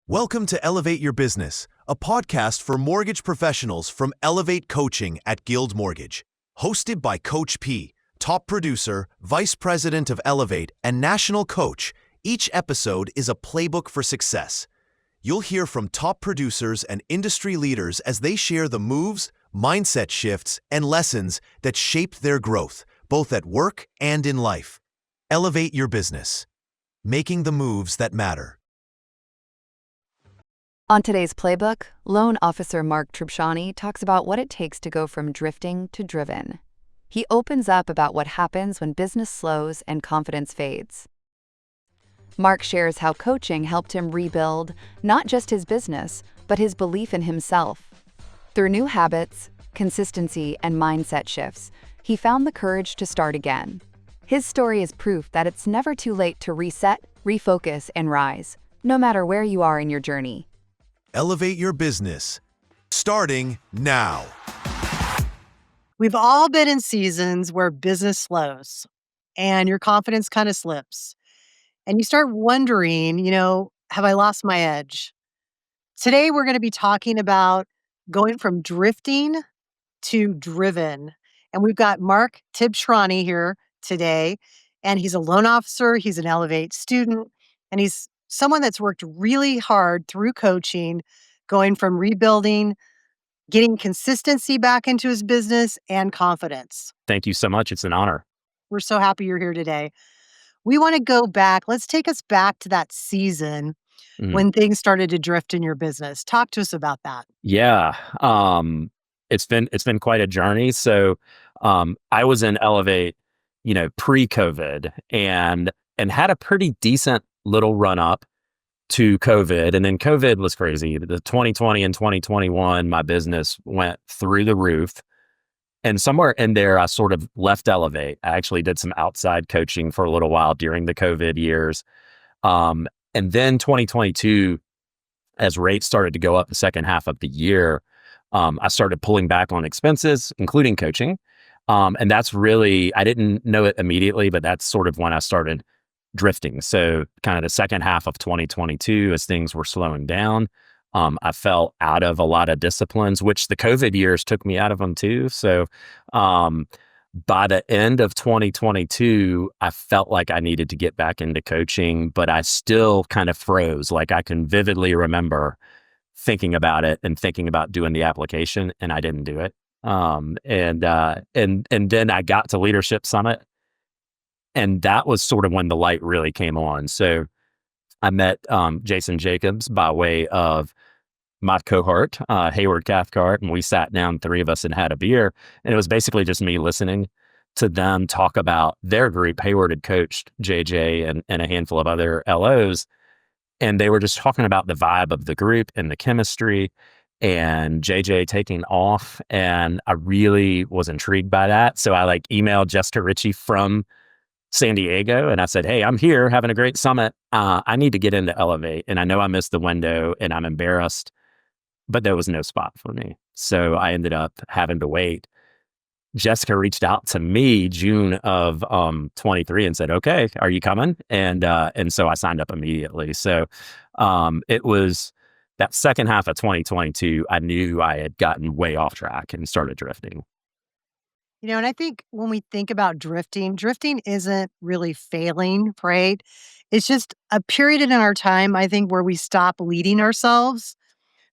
Welcome to Elevate Your Business, a podcast for mortgage professionals from Elevate Coaching at Guild Mortgage. Hosted by Coach P, top producer, vice president of Elevate, and national coach, each episode is a playbook for success. You'll hear from top producers and industry leaders as they share the moves, mindset shifts, and lessons that shaped their growth, both at work and in life. Elevate your business, making the moves that matter. On today's playbook, loan officer Mark Tibshrany talks about what it takes to go from drifting to driven. He opens up about what happens when business slows and confidence fades. Mark shares how coaching helped him rebuild not just his business, but his belief in himself. Through new habits, consistency, and mindset shifts, he found the courage to start again. His story is proof that it's never too late to reset, refocus, and rise, no matter where you are in your journey. Elevate your business, starting now. We've all been in seasons where business slows and your confidence kind of slips. And you start wondering, have I lost my edge? Today, we're going to be talking about going from drifting to driven. And we've got Mark Tibshrany here today. And he's a loan officer, he's an Elevate student, and he's someone that's worked really hard through coaching, going from rebuilding, getting consistency back into his business and confidence. Thank you so much. It's an honor. We're so happy you're here today. We want to go back. Let's take us back to that season when things started to drift in your business. Talk to us about that. Yeah. It's been quite a journey. So I was in Elevate, pre-COVID and had a pretty decent little run up to COVID. And then COVID was crazy. The 2020 and 2021, my business went through the roof. And somewhere in there, I sort of left Elevate. I actually did some outside coaching for a little while during the COVID years. And then 2022, as rates started to go up the second half of the year, I started pulling back on expenses, including coaching. And that's really, I didn't know it immediately, but that's sort of when I started drifting. So kind of the second half of 2022, as things were slowing down, I fell out of a lot of disciplines, which the COVID years took me out of them too. So by the end of 2022, I felt like I needed to get back into coaching, but I still kind of froze. Like I can vividly remember thinking about it and thinking about doing the application, and I didn't do it. And then I got to Leadership Summit, and that was sort of when the light really came on. So I met Jason Jacobs by way of my cohort, Hayward Cathcart, and we sat down, three of us, and had a beer. And it was basically just me listening to them talk about their group. Hayward had coached JJ and a handful of other LOs, and they were just talking about the vibe of the group and the chemistry and JJ taking off. And I really was intrigued by that. So I emailed Jessica Ritchie from San Diego. And I said, hey, I'm here having a great summit. I need to get into Elevate. And I know I missed the window and I'm embarrassed, but there was no spot for me. So I ended up having to wait. Jessica reached out to me June of 23 and said, okay, are you coming? And so I signed up immediately. So it was that second half of 2022, I knew I had gotten way off track and started drifting. And I think when we think about drifting isn't really failing, right? It's just a period in our time, I think, where we stop leading ourselves.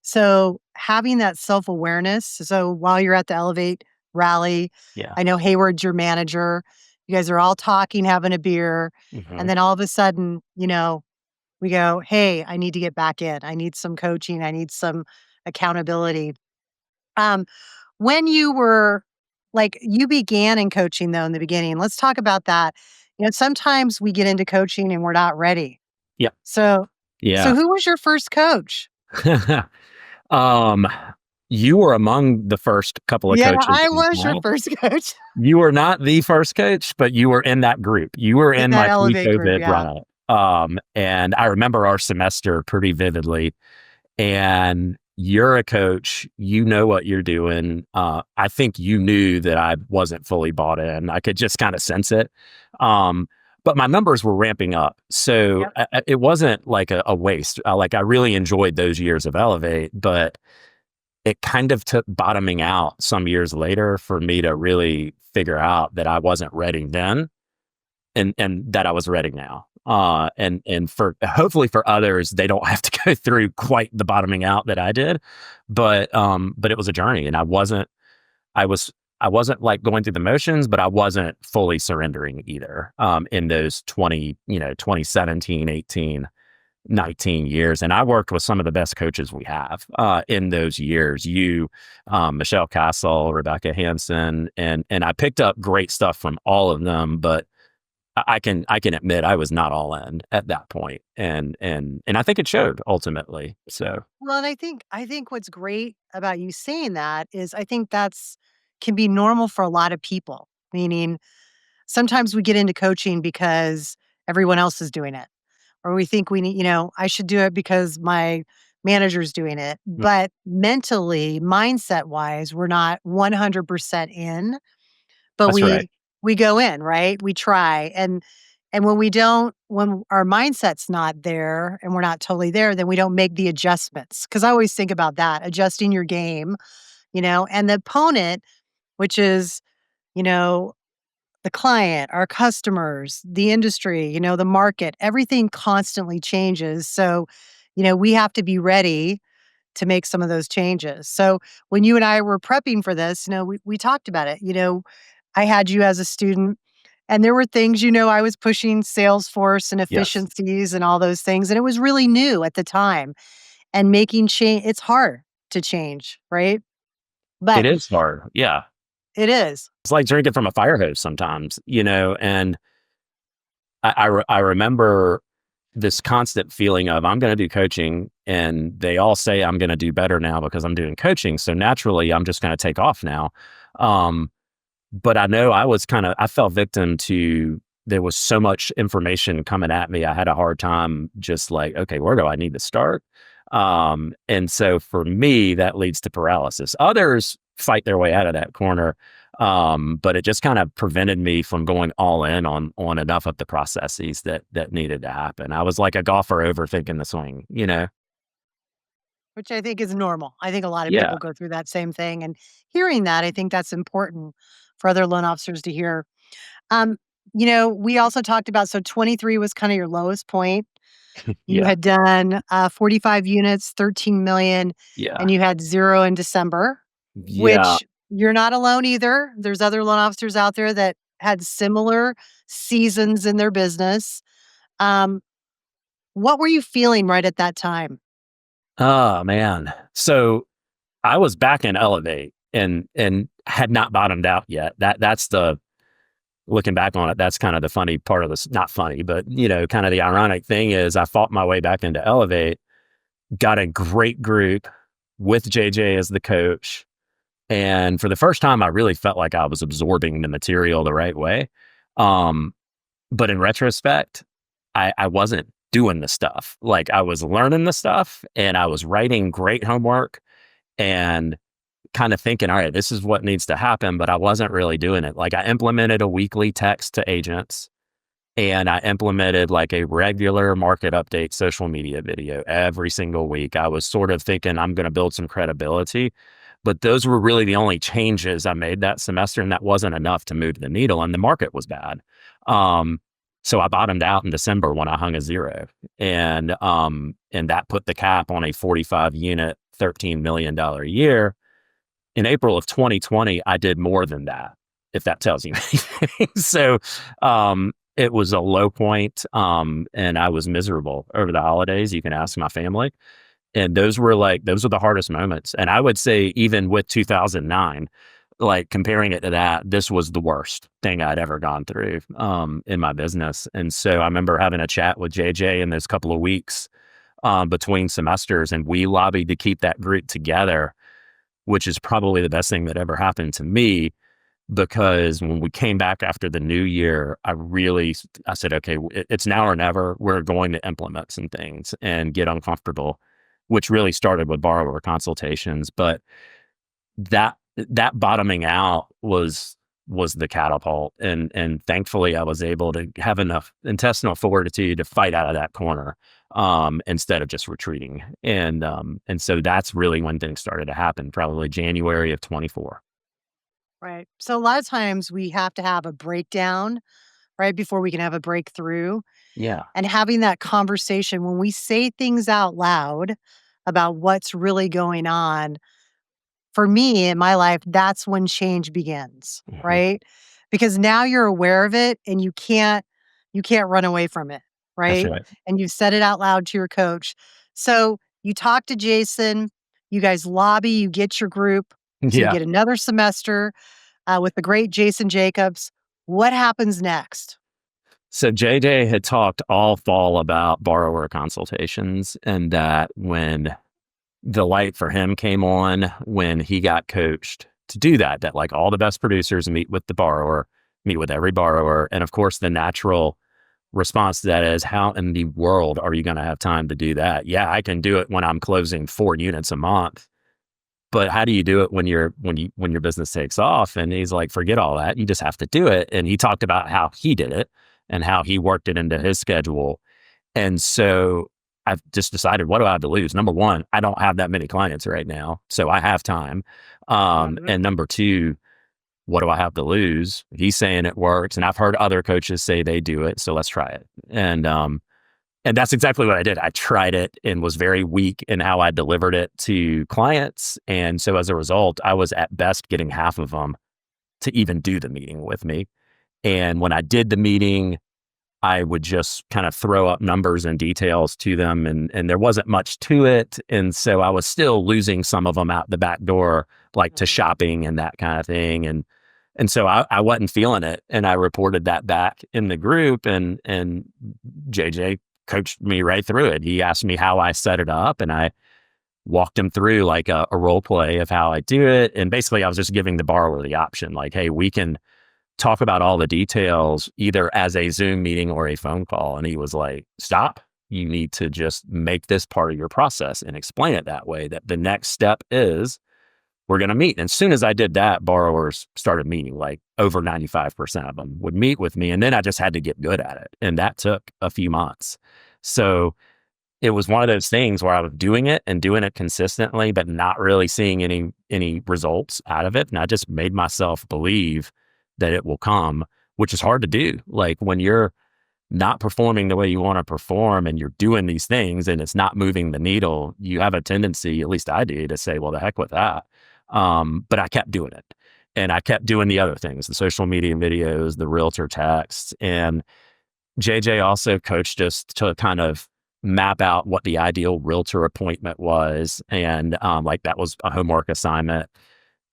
So having that self-awareness. So while you're at the Elevate rally, I know Hayward's your manager. You guys are all talking, having a beer. And then all of a sudden, we go, hey, I need to get back in. I need some coaching. I need some accountability. When you were you began in coaching, though, in the beginning. Let's talk about that. Sometimes we get into coaching and we're not ready. Yeah. So who was your first coach? You were among the first couple of coaches. Yeah, I was your first coach. You were not the first coach, but you were in that group. You were in my pre-COVID run. And I remember our semester pretty vividly. And you're a coach, you know what you're doing. I think you knew that I wasn't fully bought in. I could just kind of sense it. But but my numbers were ramping up. So Yep. it wasn't like a waste. I really enjoyed those years of Elevate, but it kind of took bottoming out some years later for me to really figure out that I wasn't ready then, and that I was ready now. And for hopefully for others, they don't have to go through quite the bottoming out that I did, but it was a journey, and I was I wasn't like going through the motions, but I wasn't fully surrendering either. In those 2017, 18, 19 years. And I worked with some of the best coaches we have in those years. Michelle Castle, Rebecca Hansen, and I picked up great stuff from all of them, but I can admit I was not all in at that point. And I think it showed ultimately. So Well, and I think what's great about you saying that is I think that's can be normal for a lot of people. Meaning sometimes we get into coaching because everyone else is doing it. Or we think we need, I should do it because my manager's doing it. mm, But mentally, mindset wise, we're not 100% in, but that's right. we go in, right? We try. And when we don't, when our mindset's not there and we're not totally there, then we don't make the adjustments. Cause I always think about that, adjusting your game, and the opponent, which is, you know, the client, our customers, the industry, the market, everything constantly changes. So, we have to be ready to make some of those changes. So when you and I were prepping for this, we talked about it. I had you as a student, and there were things, I was pushing Salesforce and Yes, efficiencies and all those things. And it was really new at the time. And making change, it's hard to change, right? it But is hard. Yeah. it is. It's like drinking from a fire hose sometimes, and I remember this constant feeling of I'm going to do coaching, and they all say I'm going to do better now because I'm doing coaching. So naturally, I'm just going to take off now. Um, but I know I fell victim to there was so much information coming at me. I had a hard time just like, okay, where do I need to start? And so for me, that leads to paralysis. Others fight their way out of that corner. But it just kind of prevented me from going all in on enough of the processes that needed to happen. I was like a golfer overthinking the swing. Which I think is normal. I think a lot of Yeah. people go through that same thing, and hearing that, I think that's important for other loan officers to hear. Um, we also talked about, so 23 was kinda your lowest point. You Yeah. had done, 45 units, 13,000,000, Yeah. and you had 0 in December, Yeah. which you're not alone either. There's other loan officers out there that had similar seasons in their business. Um, what were you feeling right at that time? Oh man. So I was back in Elevate and had not bottomed out yet. That's the looking back on it, that's kind of the funny part of this. Not funny, but kind of the ironic thing is I fought my way back into Elevate, got a great group with JJ as the coach. And for the first time, I really felt like I was absorbing the material the right way. Um, but in retrospect, I wasn't doing the stuff. Like I was learning the stuff and I was writing great homework and kind of thinking, all right, this is what needs to happen, but I wasn't really doing it. Like I implemented a weekly text to agents and I implemented like a regular market update social media video every single week. I was sort of thinking I'm going to build some credibility, but those were really the only changes I made that semester. And that wasn't enough to move the needle. And the market was bad. Um, so I bottomed out in December when I hung a 0. And that put the cap on a 45 unit, $13 million year. In April of 2020, I did more than that, if that tells you anything. So it was a low point, and I was miserable over the holidays. You can ask my family. And those were the hardest moments. And I would say even with 2009, like comparing it to that, this was the worst thing I'd ever gone through in my business. And so I remember having a chat with JJ in those couple of weeks between semesters, and we lobbied to keep that group together, which is probably the best thing that ever happened to me. Because when we came back after the new year, I said, okay, it's now or never. We're going to implement some things and get uncomfortable, which really started with borrower consultations. But that bottoming out was was the catapult. And thankfully I was able to have enough intestinal fortitude to fight out of that corner, instead of just retreating. And so that's really when things started to happen, probably January of 24. Right. So a lot of times we have to have a breakdown, right, before we can have a breakthrough. Yeah. And having that conversation when we say things out loud about what's really going on, for me in my life, that's when change begins, Mhm. right? Because now you're aware of it and you can't run away from it, That's right? right. And you've said it out loud to your coach. So you talk to Jason, you guys lobby, you get your group, so you Yeah. get another semester with the great Jason Jacobs. What happens next? So JJ had talked all fall about borrower consultations, and that when the light for him came on, when he got coached to do that, that like all the best producers meet with the borrower, meet with every borrower. And of course, the natural response to that is, how in the world are you going to have time to do that? Yeah, I can do it when I'm closing 4 units a month. But how do you do it when your business takes off? And he's like, forget all that. You just have to do it. And he talked about how he did it and how he worked it into his schedule. And so I've just decided, what do I have to lose? Number one, I don't have that many clients right now, so I have time. Mhm. And number two, what do I have to lose? He's saying it works, and I've heard other coaches say they do it, so let's try it. And that's exactly what I did. I tried it and was very weak in how I delivered it to clients. And so as a result, I was at best getting half of them to even do the meeting with me. And when I did the meeting, I would just kind of throw up numbers and details to them, and there wasn't much to it. And so I was still losing some of them out the back door, like to Mhm. shopping and that kind of thing. And so I wasn't feeling it. And I reported that back in the group, and JJ coached me right through it. He asked me how I set it up, and I walked him through like a role play of how I do it. And basically I was just giving the borrower the option, like, hey, we can talk about all the details either as a Zoom meeting or a phone call. And he was like, stop. You need to just make this part of your process and explain it that way, that the next step is we're going to meet. And as soon as I did that, borrowers started meeting, like over 95% of them would meet with me. And then I just had to get good at it. And that took a few months. So it was one of those things where I was doing it and doing it consistently, but not really seeing any results out of it. And I just made myself believe that it will come, which is hard to do. Like when you're not performing the way you want to perform and you're doing these things and it's not moving the needle, you have a tendency, at least I do, to say, well, the heck with that. But I kept doing it. And I kept doing the other things, the social media videos, the realtor texts. And JJ also coached us to kind of map out what the ideal realtor appointment was. And like that was a homework assignment.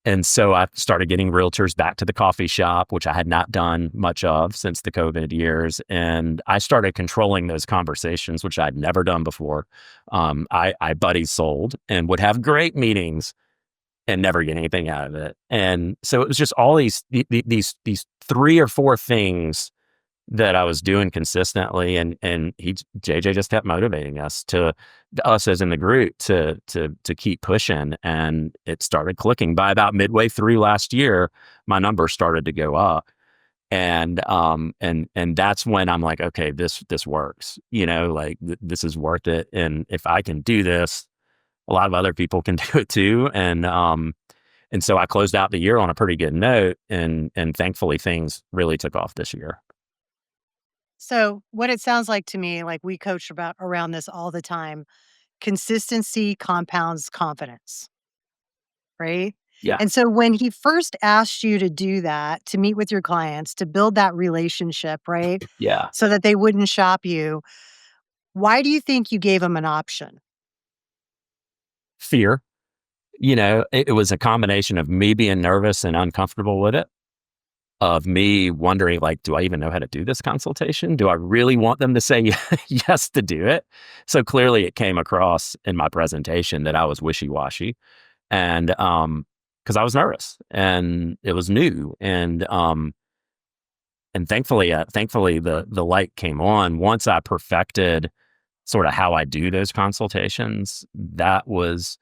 And so I started getting realtors back to the coffee shop, which I had not done much of since the COVID years. And I started controlling those conversations, which I'd never done before. I buddy sold and would have great meetings and never get anything out of it. And so it was just all these three or four things that I was doing consistently, and JJ just kept motivating us as in the group to keep pushing, and it started clicking. By about midway through last year, my numbers started to go up, and that's when I'm like, okay, this works, like this is worth it, and if I can do this, a lot of other people can do it too, and so I closed out the year on a pretty good note, and thankfully things really took off this year. So, what it sounds like to me, like we coach about around this all the time, consistency compounds confidence, right? Yeah, And so, when he first asked you to do that, to meet with your clients, to build that relationship, right? yeah. So that they wouldn't shop you, why do you think you gave him an option? Fear. It was a combination of me being nervous and uncomfortable with it, of me wondering, like, do I even know how to do this consultation? Do I really want them to say yes to do it? So clearly it came across in my presentation that I was wishy-washy, and because I was nervous and it was new, and thankfully the light came on once I perfected sort of how I do those consultations. That was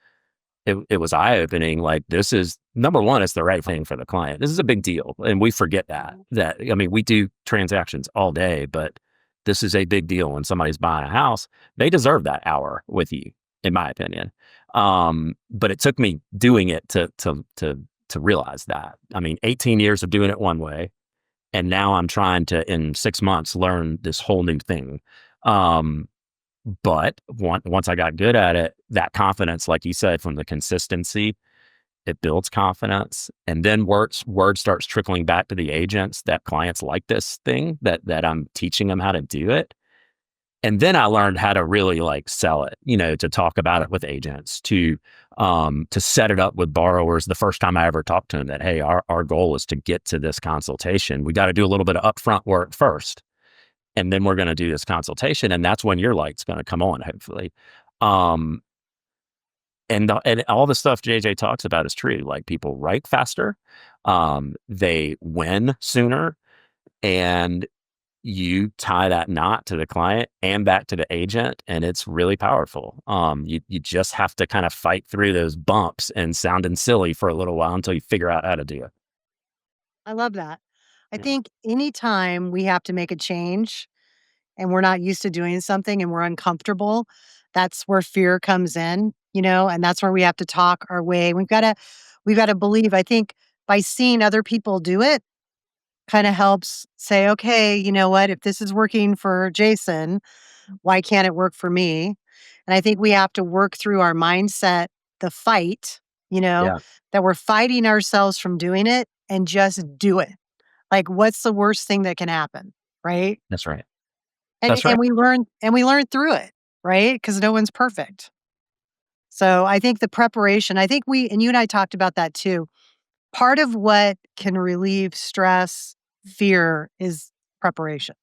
it was eye-opening. Like, this is, number one, it's the right thing for the client. This is a big deal. And we forget that, I mean, we do transactions all day, but this is a big deal when somebody's buying a house. They deserve that hour with you, in my opinion. But it took me doing it to realize that. I mean, 18 years of doing it one way, and now I'm trying to, in 6 months, learn this whole new thing. But once I got good at it, that confidence, like you said, from the consistency, it builds confidence. And then word starts trickling back to the agents that clients like this thing, that I'm teaching them how to do it. And then I learned how to really like sell it, to talk about it with agents, to set it up with borrowers. The first time I ever talked to them, that, hey, our goal is to get to this consultation. We got to do a little bit of upfront work first, and then we're going to do this consultation. And that's when your light's going to come on, hopefully. And all the stuff JJ talks about is true. Like, people write faster, they win sooner, and you tie that knot to the client and back to the agent, and it's really powerful. You just have to kind of fight through those bumps and sounding silly for a little while until you figure out how to do it. I love that. I Yeah. think anytime we have to make a change and we're not used to doing something and we're uncomfortable, that's where fear comes in, and that's where we have to talk our way. We've got to believe. I think by seeing other people do it kind of helps say, okay, you know what? If this is working for Jason, why can't it work for me? And I think we have to work through our mindset, the fight, you know, Yeah, that we're fighting ourselves from doing it and just do it. Like, what's the worst thing that can happen? Right. that's right. And That's and right. we learn through it, right? Because no one's perfect. So I think the preparation, I think you and I talked about that too. Part of what can relieve stress, fear is preparation.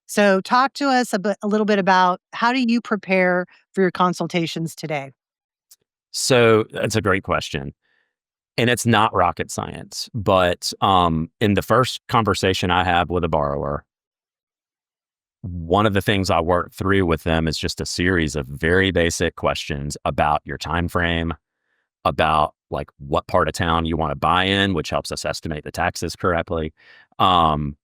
So talk to us a little bit about how do you prepare for your consultations today? So that's a great question. And it's not rocket science, but in the first conversation I have with a borrower, one of the things I work through with them is just a series of very basic questions about your time frame, about like what part of town you want to buy in, which helps us estimate the taxes correctly. Um,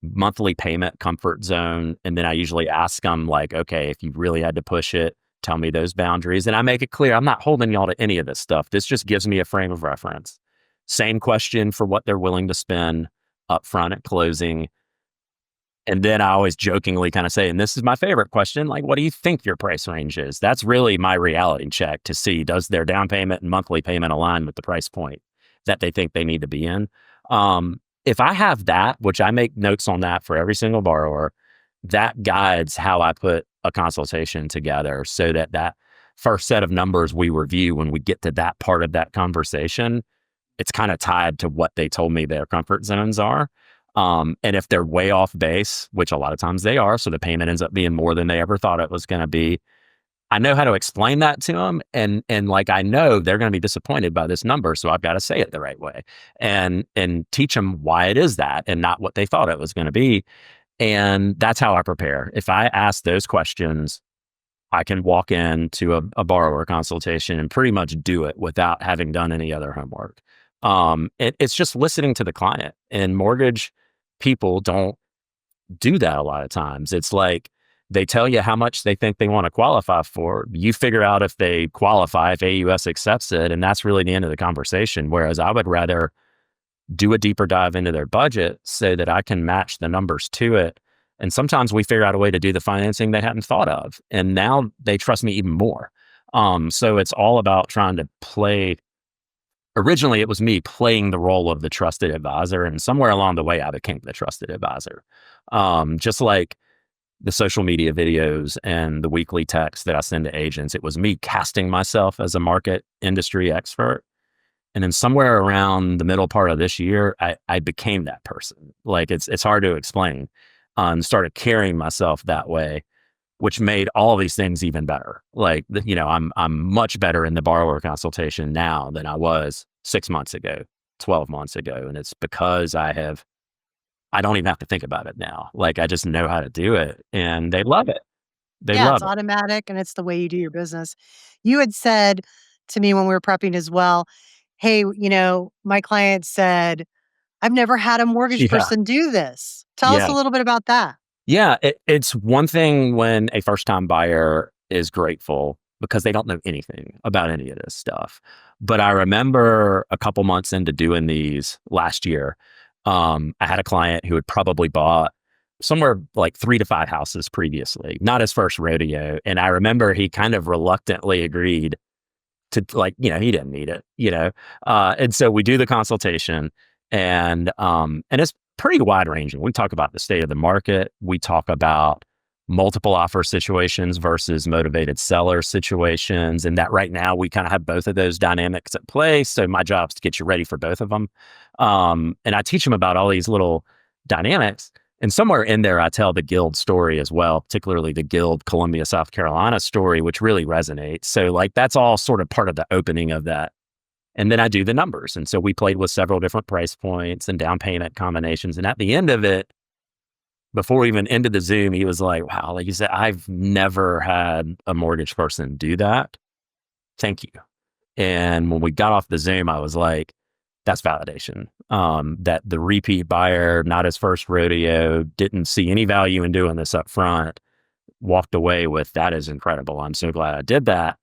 Monthly payment comfort zone. And then I usually ask them, like, okay, if you really had to push it, tell me those boundaries. And I make it clear, I'm not holding y'all to any of this stuff. This just gives me a frame of reference. Same question for what they're willing to spend upfront at closing. And then I always jokingly kind of say, and this is my favorite question, like, what do you think your price range is? That's really my reality check to see, does their down payment and monthly payment align with the price point that they think they need to be in? If I have that, which I make notes on that for every single borrower, that guides how I put a consultation together, so that that first set of numbers we review when we get to that part of that conversation, it's kind of tied to what they told me their comfort zones are. And if they're way off base, which a lot of times they are, so the payment ends up being more than they ever thought it was going to be, I know how to explain that to them. And like, I know they're going to be disappointed by this number, so I've got to say it the right way and teach them why it is that and not what they thought it was going to be. And that's how I prepare. If I ask those questions, I can walk into a borrower consultation and pretty much do it without having done any other homework. It's just listening to the client, and mortgage people don't do that a lot of times. It's like, they tell you how much they think they want to qualify for. You figure out if they qualify, if AUS accepts it, and that's really the end of the conversation. Whereas I would rather do a deeper dive into their budget so that I can match the numbers to it. And sometimes we figure out a way to do the financing they hadn't thought of, and now they trust me even more. So it's all about trying to play. Originally, it was me playing the role of the trusted advisor, and somewhere along the way, I became the trusted advisor. Just like the social media videos and the weekly texts that I send to agents, it was me casting myself as a market industry expert. And then somewhere around the middle part of this year, I became that person. Like, it's hard to explain. Started carrying myself that way, which made all these things even better. Like, I'm much better in the borrower consultation now than I was 6 months ago, 12 months ago. And it's because I don't even have to think about it now. Like, I just know how to do it, and they love it. They Yeah, it's love it. automatic and it's the way you do your business. You had said to me when we were prepping as well. Hey, my client said, I've never had a mortgage Yeah. person do this. Tell us Yeah. a little bit about that. Yeah. It's one thing when a first time buyer is grateful because they don't know anything about any of this stuff. But I remember a couple months into doing these last year, I had a client who had probably bought somewhere like 3 to 5 houses previously, not his first rodeo. And I remember he kind of reluctantly agreed to, like, he didn't need it, and so we do the consultation, and it's pretty wide ranging. We talk about the state of the market. We talk about multiple offer situations versus motivated seller situations, and that right now we kind of have both of those dynamics at play. So my job is to get you ready for both of them, and I teach them about all these little dynamics. And somewhere in there, I tell the Guild story as well, particularly the Guild Columbia, South Carolina story, which really resonates. So like that's all sort of part of the opening of that. And then I do the numbers. And so we played with several different price points and down payment combinations. And at the end of it, before we even ended the Zoom, he was like, wow, like you said, I've never had a mortgage person do that. Thank you. And when we got off the Zoom, I was like, that's validation. That the repeat buyer, not his first rodeo, didn't see any value in doing this up front, walked away with, that is incredible. I'm so glad I did that.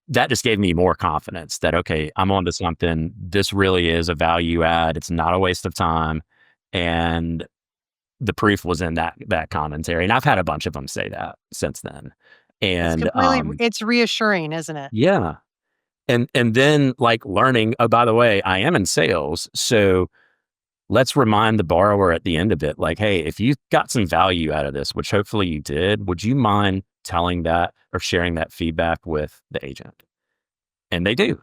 That just gave me more confidence that, okay, I'm onto something. This really is a value add. It's not a waste of time. And the proof was in that commentary. And I've had a bunch of them say that since then. And It's reassuring, isn't it? yeah. And then like learning, oh, by the way, I am in sales. So let's remind the borrower at the end of it, like, hey, if you got some value out of this, which hopefully you did, would you mind telling that or sharing that feedback with the agent? And they do.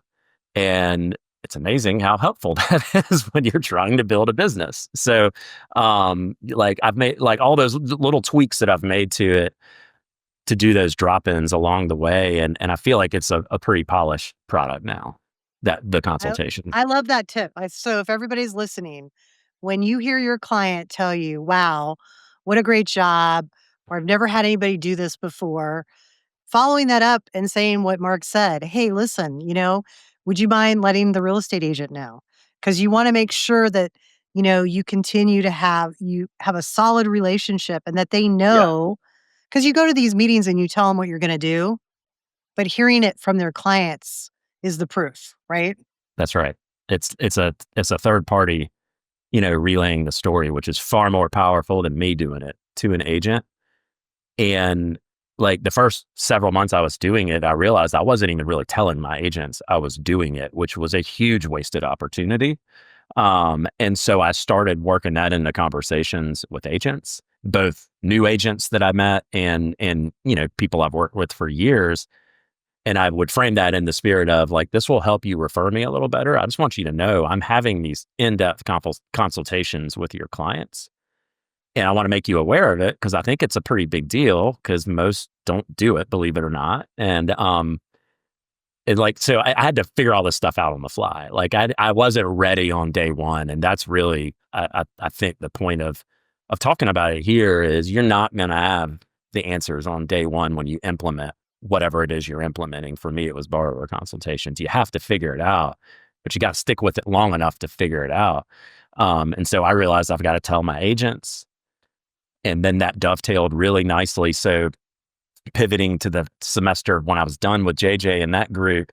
And it's amazing how helpful that is when you're trying to build a business. So like I've made like all those little tweaks that I've made to it to do those drop-ins along the way. And I feel like it's a pretty polished product now, that the consultation. I love that tip. So if everybody's listening, when you hear your client tell you, wow, what a great job, or I've never had anybody do this before, following that up and saying what Mark said, hey, listen, would you mind letting the real estate agent know? Because you want to make sure that, you continue to have a solid relationship and that they know, because you go to these meetings and you tell them what you're going to do, but hearing it from their clients is the proof, right? That's right. It's a third party, relaying the story, which is far more powerful than me doing it to an agent. And like the first several months I was doing it, I realized I wasn't even really telling my agents I was doing it, which was a huge wasted opportunity. And so I started working that into conversations with agents, both new agents that I met and people I've worked with for years. And I would frame that in the spirit of like, this will help you refer me a little better. I just want you to know I'm having these in-depth consultations with your clients. And I want to make you aware of it because I think it's a pretty big deal because most don't do it, believe it or not. And so I had to figure all this stuff out on the fly. Like I wasn't ready on day one. And that's really, I think the point of talking about it here is you're not going to have the answers on day one when you implement whatever it is you're implementing. For me, it was borrower consultations. You have to figure it out, but you got to stick with it long enough to figure it out. And so I realized I've got to tell my agents, and then that dovetailed really nicely. So pivoting to the semester when I was done with JJ and that group,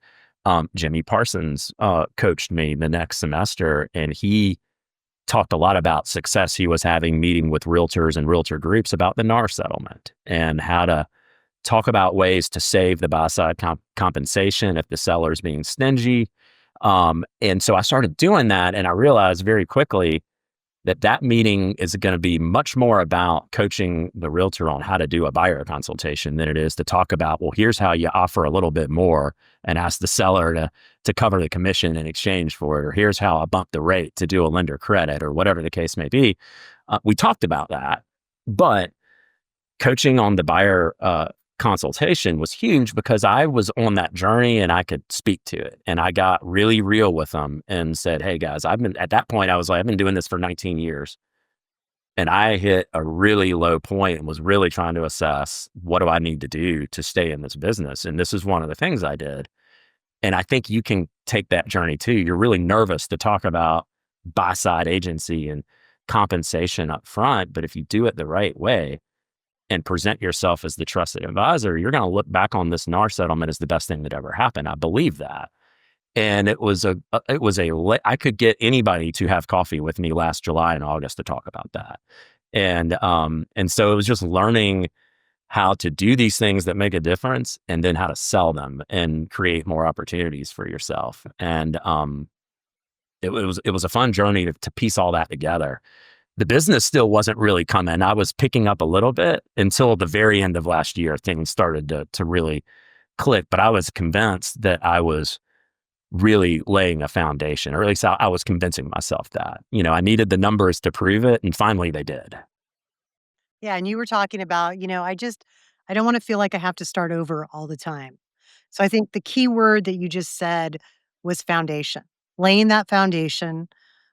Jimmy Parsons coached me the next semester, and he talked a lot about success he was having meeting with realtors and realtor groups about the NAR settlement and how to talk about ways to save the buy side compensation if the seller's being stingy. And so I started doing that, and I realized very quickly that meeting is going to be much more about coaching the realtor on how to do a buyer consultation than it is to talk about, well, here's how you offer a little bit more and ask the seller to cover the commission in exchange for it, or here's how I bump the rate to do a lender credit, or whatever the case may be. We talked about that, but coaching on the buyer consultation was huge because I was on that journey and I could speak to it. And I got really real with them and said, hey guys, at that point, I was like, I've been doing this for 19 years. And I hit a really low point and was really trying to assess, what do I need to do to stay in this business? And this is one of the things I did. And I think you can take that journey too. You're really nervous to talk about buy side agency and compensation up front. But if you do it the right way and present yourself as the trusted advisor, you're going to look back on this NAR settlement as the best thing that ever happened. I believe that. And I could get anybody to have coffee with me last July and August to talk about that. And so it was just learning how to do these things that make a difference and then how to sell them and create more opportunities for yourself. And it was a fun journey to piece all that together. The business still wasn't really coming. I was picking up a little bit until the very end of last year. Things started to really click, but I was convinced that I was really laying a foundation, or at least I was convincing myself that, I needed the numbers to prove it. And finally they did. Yeah, and you were talking about, I don't wanna feel like I have to start over all the time. So I think the key word that you just said was foundation. Laying that foundation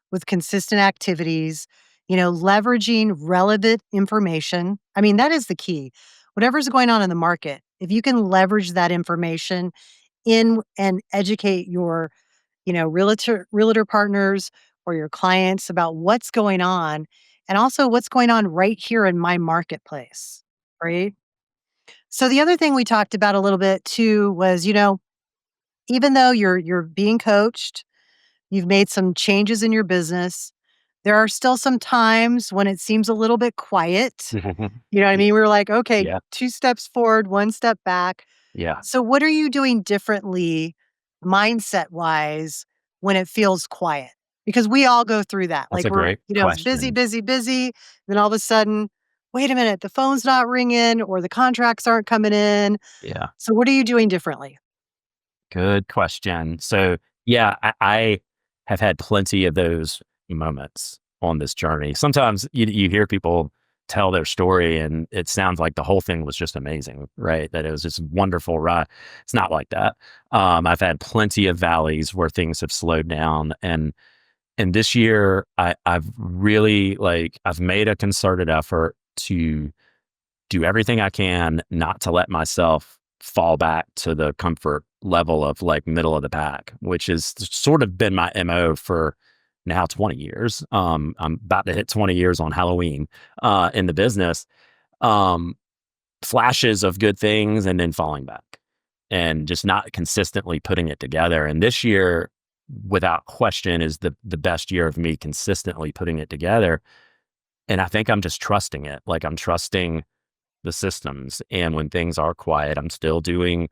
with consistent activities, leveraging relevant information. I mean, that is the key. Whatever's going on in the market, if you can leverage that information in and educate your, realtor partners or your clients about what's going on and also what's going on right here in my marketplace, right? So the other thing we talked about a little bit too was, even though you're being coached, you've made some changes in your business, there are still some times when it seems a little bit quiet. You know what I mean? We were like, okay, Yeah. 2 steps forward, 1 step back. Yeah. So what are you doing differently mindset-wise when it feels quiet? Because we all go through that. That's Like a we're, great it's busy, question. busy, busy. Then all of a sudden, wait a minute, the phone's not ringing or the contracts aren't coming in. Yeah. So what are you doing differently? Good question. So yeah, I have had plenty of those moments on this journey. Sometimes you hear people tell their story and it sounds like the whole thing was just amazing, right? That it was this wonderful ride. It's not like that. I've had plenty of valleys where things have slowed down, and this year I've really I've made a concerted effort to do everything I can not to let myself fall back to the comfort level of middle of the pack, which has sort of been my MO for now 20 years. I'm about to hit 20 years on Halloween in the business. Um, Flashes of good things and then falling back and just not consistently putting it together. And this year, without question, is the best year of me consistently putting it together. And I think I'm just trusting it. I'm trusting the systems. And when things are quiet, I'm still doing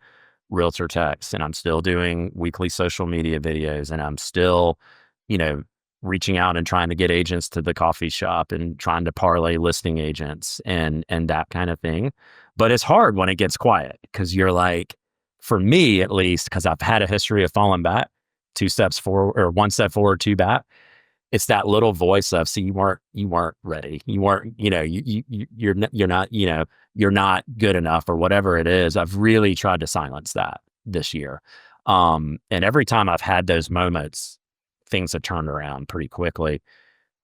realtor texts and I'm still doing weekly social media videos and I'm still, you know, reaching out and trying to get agents to the coffee shop and trying to parlay listing agents and that kind of thing. But it's hard when it gets quiet because you're like, for me at least, because I've had a history of falling back 2 steps forward or 1 step forward, 2 back. It's that little voice of, see, you weren't ready. You weren't, you're not, you're not good enough or whatever it is. I've really tried to silence that this year. And every time I've had those moments, things have turned around pretty quickly.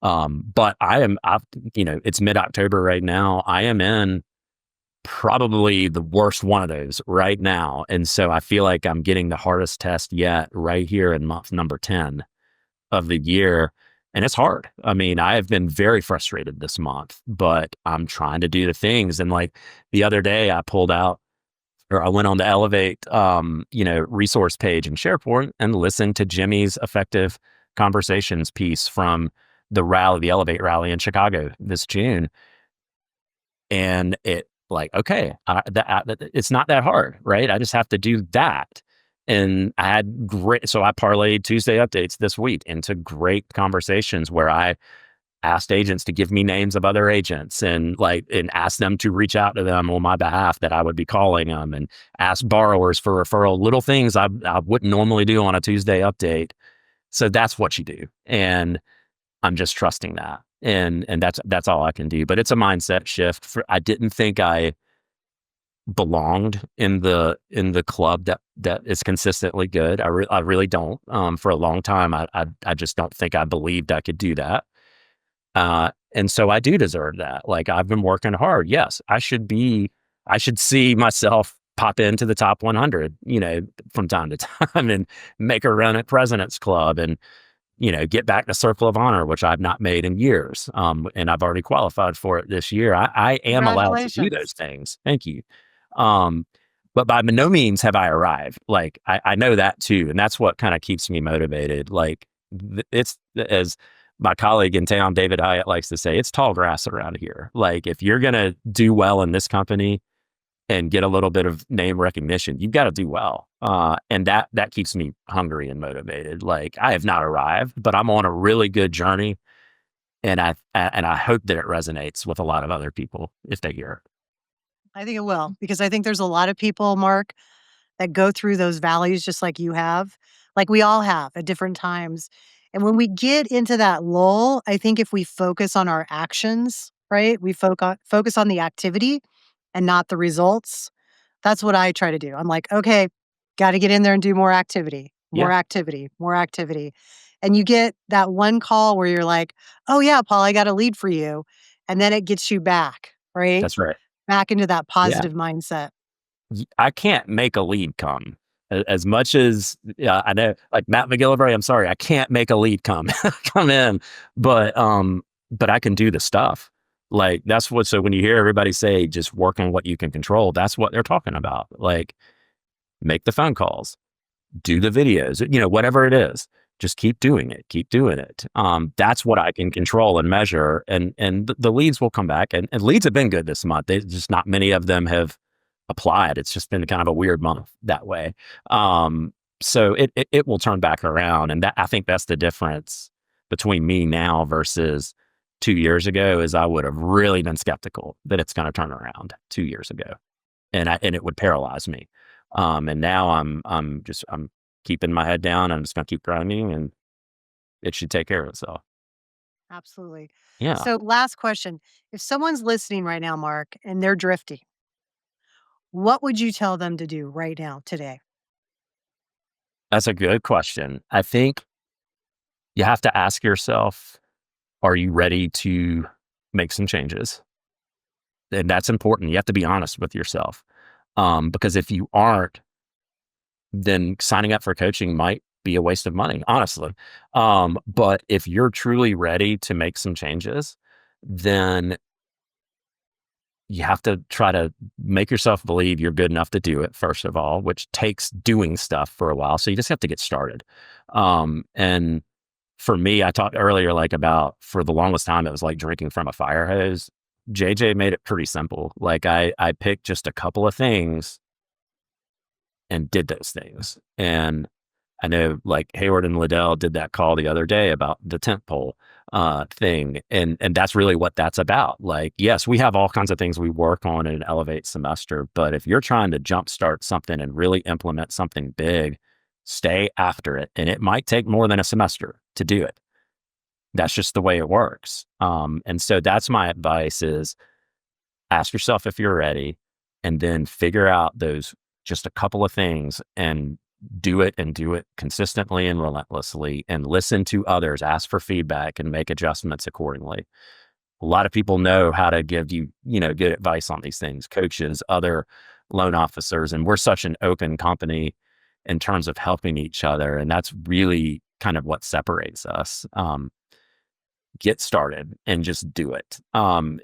But it's mid-October right now. I am in probably the worst one of those right now. And so I feel like I'm getting the hardest test yet right here in month number 10 of the year. And it's hard. I mean, I have been very frustrated this month, but I'm trying to do the things. And the other day I went on the Elevate, resource page in SharePoint and listened to Jimmy's effective conversations piece from the Elevate rally in Chicago this June. And it's not that hard, right? I just have to do that. And so I parlayed Tuesday updates this week into great conversations where I asked agents to give me names of other agents and ask them to reach out to them on my behalf that I would be calling them, and ask borrowers for referral, little things I wouldn't normally do on a Tuesday update. So that's what you do. And I'm just trusting that. And that's all I can do. But it's a mindset shift. I didn't think I belonged in the club that is consistently good. I really don't. For a long time, I just don't think I believed I could do that. And so I do deserve that. I've been working hard. Yes, I should see myself pop into the top 100, from time to time and make a run at President's Club and, get back to Circle of Honor, which I've not made in years. And I've already qualified for it this year. I am allowed to do those Congratulations. things. Thank you. Um, but by no means have I arrived. Like, I know that too. And that's what kind of keeps me motivated. Like, it's, as my colleague in town, David Hyatt, likes to say, it's tall grass around here. Like, if you're going to do well in this company and get a little bit of name recognition, you've got to do well. And that keeps me hungry and motivated. Like, I have not arrived, but I'm on a really good journey. And I hope that it resonates with a lot of other people if they hear it. I think it will, because I think there's a lot of people, Mark, that go through those valleys just like you have, like we all have at different times. And when we get into that lull, I think if we focus on our actions, right? We focus on the activity and not the results. That's what I try to do. I'm like, okay, got to get in there and do more activity, more Yeah, activity, more activity. And you get that one call where you're like, oh, yeah, Paul, I got a lead for you. And then it gets you back, right? that's right. Back into that Yeah. positive mindset. I can't make a lead come. As much as I know, like Matt McGillivray, I'm sorry, I can't make a lead come in, but I can do the stuff. Like, that's what. So when you hear everybody say, just work on what you can control, that's what they're talking about. Like, make the phone calls, do the videos, whatever it is. Just keep doing it. Keep doing it. That's what I can control and measure, and the leads will come back. And leads have been good this month. They just, not many of them have applied. It's just been kind of a weird month that way. So it will turn back around, and that, I think that's the difference between me now versus 2 years ago. Is I would have really been skeptical that it's going to turn around 2 years ago, and it would paralyze me. And now I'm keeping my head down. I'm just going to keep grinding, and it should take care of itself. Absolutely. Yeah, So, last question. If someone's listening right now, Mark, and they're drifting, what would you tell them to do right now, today? that's a good question. I think you have to ask yourself, are you ready to make some changes? And that's important. You have to be honest with yourself. Because if you aren't, then signing up for coaching might be a waste of money, honestly. But if you're truly ready to make some changes, then you have to try to make yourself believe you're good enough to do it, first of all, which takes doing stuff for a while. So you just have to get started. And for me, I talked earlier, like, about, for the longest time, it was like drinking from a fire hose. JJ made it pretty simple. Like, I picked just a couple of things and did those things. And I know, like, Hayward and Liddell did that call the other day about the tent pole thing. And that's really what that's about. Like, yes, we have all kinds of things we work on in an Elevate semester, but if you're trying to jumpstart something and really implement something big, stay after it. And it might take more than a semester to do it. That's just the way it works. And so that's my advice: is ask yourself if you're ready, and then figure out those, just a couple of things, and do it, and do it consistently and relentlessly, and listen to others, ask for feedback, and make adjustments accordingly. A lot of people know how to give you, good advice on these things, coaches, other loan officers, and we're such an open company in terms of helping each other. And that's really kind of what separates us. Get started and just do it. And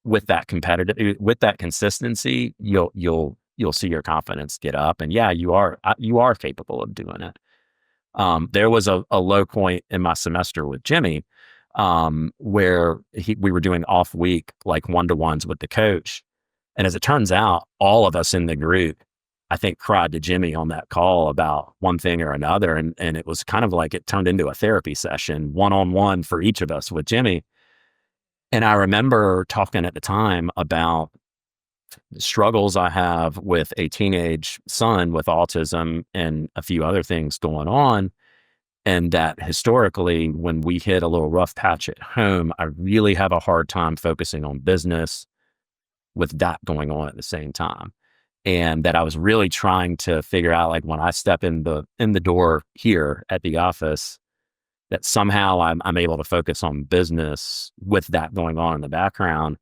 with that with that consistency, you'll see your confidence get up. And yeah, you are capable of doing it. There was a low point in my semester with Jimmy, where we were doing off week, like, one-to-ones with the coach. And as it turns out, all of us in the group, I think, cried to Jimmy on that call about one thing or another. And it was kind of like it turned into a therapy session, one-on-one for each of us with Jimmy. And I remember talking at the time about struggles I have with a teenage son with autism and a few other things going on. And that historically, when we hit a little rough patch at home, I really have a hard time focusing on business with that going on at the same time. And that I was really trying to figure out, like, when I step in the door here at the office, that somehow I'm able to focus on business with that going on in the background.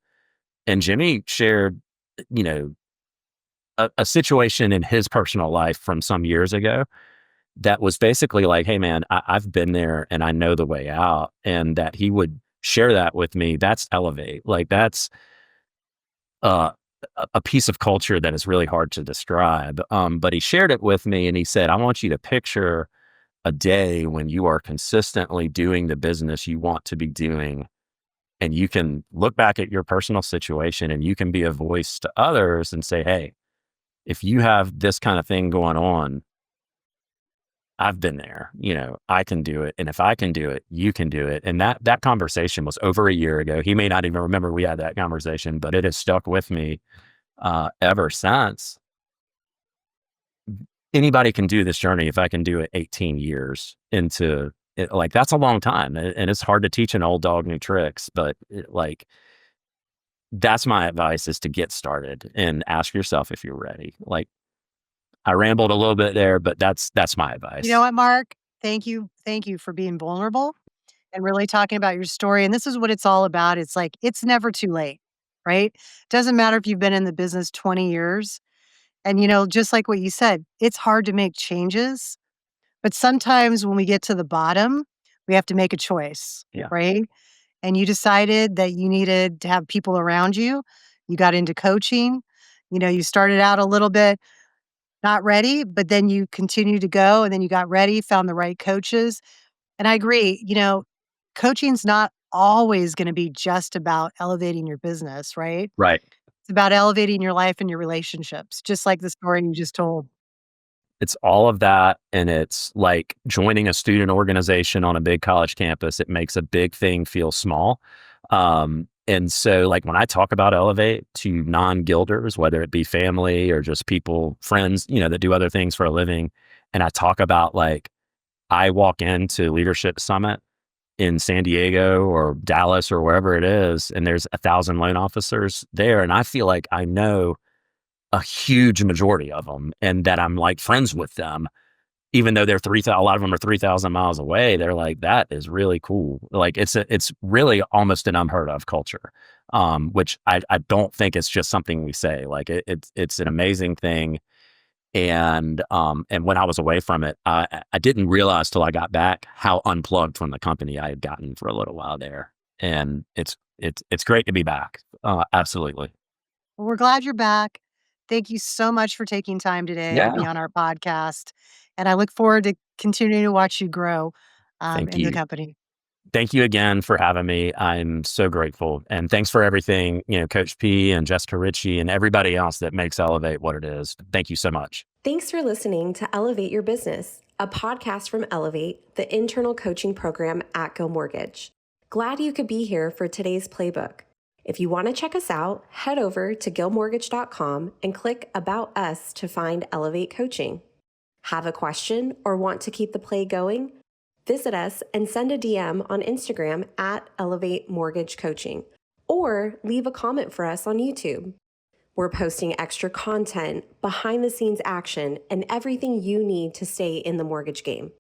And Jimmy shared, you know, a situation in his personal life from some years ago that was basically like, hey man, I've been there and I know the way out, and that he would share that with me. That's Elevate. Like that's uh, a piece of culture that is really hard to describe. But he shared it with me and he said, I want you to picture a day when you are consistently doing the business you want to be doing, and you can look back at your personal situation and you can be a voice to others and say, hey, if you have this kind of thing going on, I've been there, I can do it. And if I can do it, you can do it. And that conversation was over a year ago. He may not even remember we had that conversation, but it has stuck with me ever since. Anybody can do this journey. If I can do it 18 years into it, like that's a long time. And it's hard to teach an old dog new tricks, but that's my advice, is to get started and ask yourself if you're ready. Like, I rambled a little bit there, but that's my advice. You know what, Mark? Thank you. Thank you for being vulnerable and really talking about your story. And this is what it's all about. It's like, it's never too late, right? Doesn't matter if you've been in the business 20 years. And, just like what you said, it's hard to make changes. But sometimes when we get to the bottom, we have to make a choice, Yeah. right? And you decided that you needed to have people around you. You got into coaching. You started out a little bit not ready, but then you continued to go, and then you got ready, found the right coaches. And I agree, coaching's not always going to be just about elevating your business, right? Right. It's about elevating your life and your relationships, just like the story you just told. It's all of that. And it's like joining a student organization on a big college campus. It makes a big thing feel small. And so like when I talk about Elevate to non-Guilders, whether it be family or just people, friends, that do other things for a living, and I talk about like, I walk into Leadership Summit in San Diego or Dallas or wherever it is, and there's 1,000 loan officers there. And I feel like I know a huge majority of them, and that I'm like friends with them, even though they're 3,000, a lot of them are 3,000 miles away. They're like, that is really cool. Like it's really almost an unheard of culture, which I don't think it's just something we say. Like it's an amazing thing. And when I was away from it, I didn't realize till I got back how unplugged from the company I had gotten for a little while there. And it's great to be back. Absolutely. Well, we're glad you're back. Thank you so much for taking time today to Yeah. be on our podcast. And I look forward to continuing to watch you grow Thank in the you. company. Thank you again for having me. I'm so grateful. And thanks for everything, Coach P and Jessica Ritchie and everybody else that makes Elevate what it is. Thank you so much. Thanks for listening to Elevate Your Business, a podcast from Elevate, the internal coaching program at Go Mortgage. Glad you could be here for today's playbook. If you want to check us out, head over to gilmortgage.com and click About Us to find Elevate Coaching. Have a question or want to keep the play going? Visit us and send a DM on Instagram at Elevate Mortgage Coaching, or leave a comment for us on YouTube. We're posting extra content, behind the scenes action, and everything you need to stay in the mortgage game.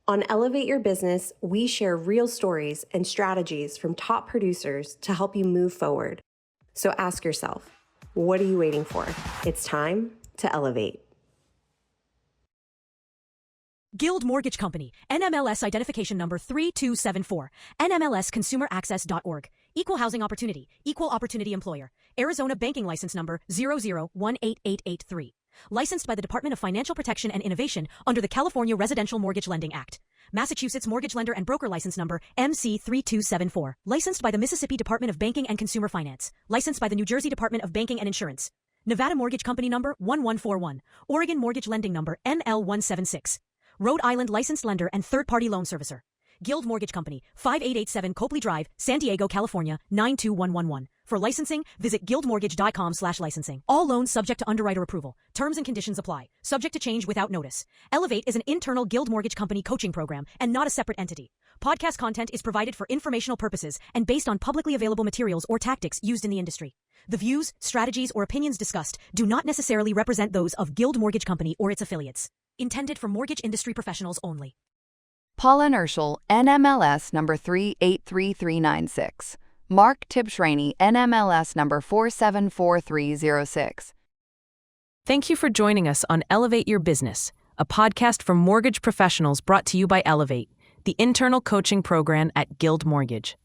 On Elevate Your Business, we share real stories and strategies from top producers to help you move forward. So ask yourself, what are you waiting for? It's time to elevate. Guild Mortgage Company, NMLS identification number 3274, NMLSconsumeraccess.org, Equal Housing Opportunity, Equal Opportunity Employer, Arizona Banking License number 0018883. Licensed by the Department of Financial Protection and Innovation under the California Residential Mortgage Lending Act. Massachusetts Mortgage Lender and Broker License number MC3274. Licensed by the Mississippi Department of Banking and Consumer Finance. Licensed by the New Jersey Department of Banking and Insurance. Nevada Mortgage Company number 1141. Oregon Mortgage Lending number NL176. Rhode Island licensed lender and third-party loan servicer. Guild Mortgage Company, 5887 Copley Drive, San Diego, California, 92111. For licensing, visit guildmortgage.com/licensing. All loans subject to underwriter approval. Terms and conditions apply. Subject to change without notice. Elevate is an internal Guild Mortgage Company coaching program and not a separate entity. Podcast content is provided for informational purposes and based on publicly available materials or tactics used in the industry. The views, strategies, or opinions discussed do not necessarily represent those of Guild Mortgage Company or its affiliates. Intended for mortgage industry professionals only. Paula Nirschl, NMLS number 383396. Mark Tibshrany, NMLS number 474306. Thank you for joining us on Elevate Your Business, a podcast for mortgage professionals brought to you by Elevate, the internal coaching program at Guild Mortgage.